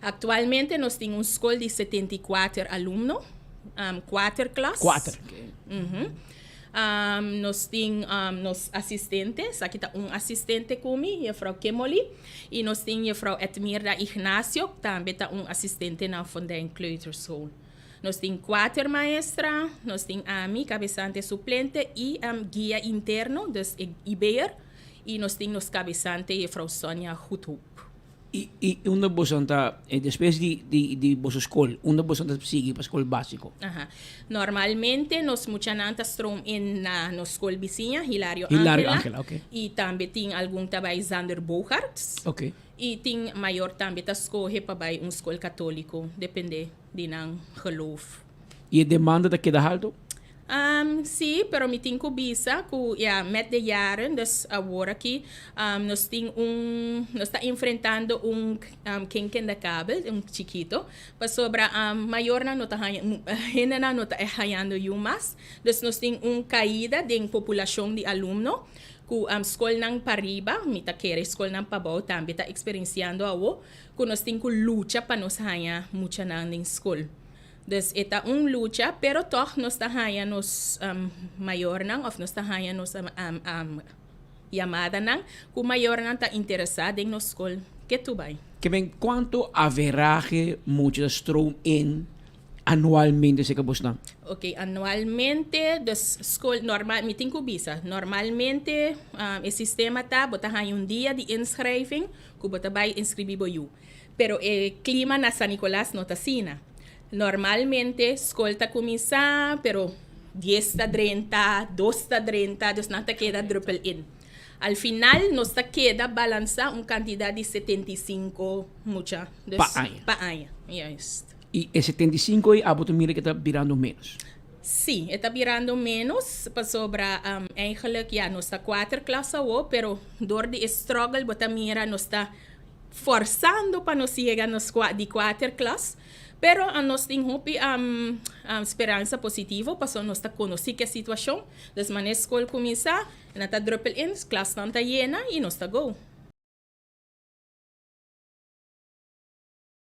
Actualmente nós temos uma escola de 74 alunos, 4 classes. 4. Okay. Nós temos nos assistentes, aqui está assistente comigo, a Frau Kemoli, e nós temos a Frau Edmirda Ignacio, também está assistente na Fontaine Kleuterschool. Nós temos 4 maestras, nós temos a mim, cabeçante suplente, e guia interno, dus IBER, e nós temos os cabeçantes, a Frau Sonia Goedhoop. E onde você está, depois de você escola, onde você está seguir para a escola básica? Normalmente, nós muitas estamos na escola vizinha, Hilario Ángela, okay. E também tem algum trabalho Zander Bogarts. Okay. E tem maior também a escolha para uma escola católica, depende de não geloof. E a demanda da que da alto? Sim, pero me tenho visa que met de jaren, dus agora aqui nós está enfrentando quenque de cabo, chiquito, para sobra maior na nota na nota hayando yumas, dus nós tem caída de população de aluno que escola nang pariba, mita quer escola nang pabaw, também está experienciando awo, que nós tem que luta para nós haya mucha nang escola. Dus ita lucha, pero toch nos tahaya nos mayor nang of nos tahaya nos llamada nang kung mayor nang ta interesado em nos school que tu vai. Que bem, quanto average muitos estão em anualmente se acabou não? Ok, anualmente dos school normal meeting ko bisa. Normalmente o sistema ta bota dia de inscriving ku bota vai inscrever boyu. Pero clima na San Nicolás no tasina. Normalmente, escolta começa, pero 10:30, 2:30, dus não te queda drupal in. Al final, nos te queda balança quantidade de 75 mucha. Dus, pa año. Yes. E 75 aí, a mira que está virando menos. Sim, está virando menos, para sobra, eigenlijk, nos está 4 classes, pero door de struggle, bota mira, nos está forçando para nos chegar de 4 classes. Pero nós temos esperança positiva, porque nós conhecemos a situação. Das maneiras que escola começa, nós está droppel in, classe não está llena e nós está go.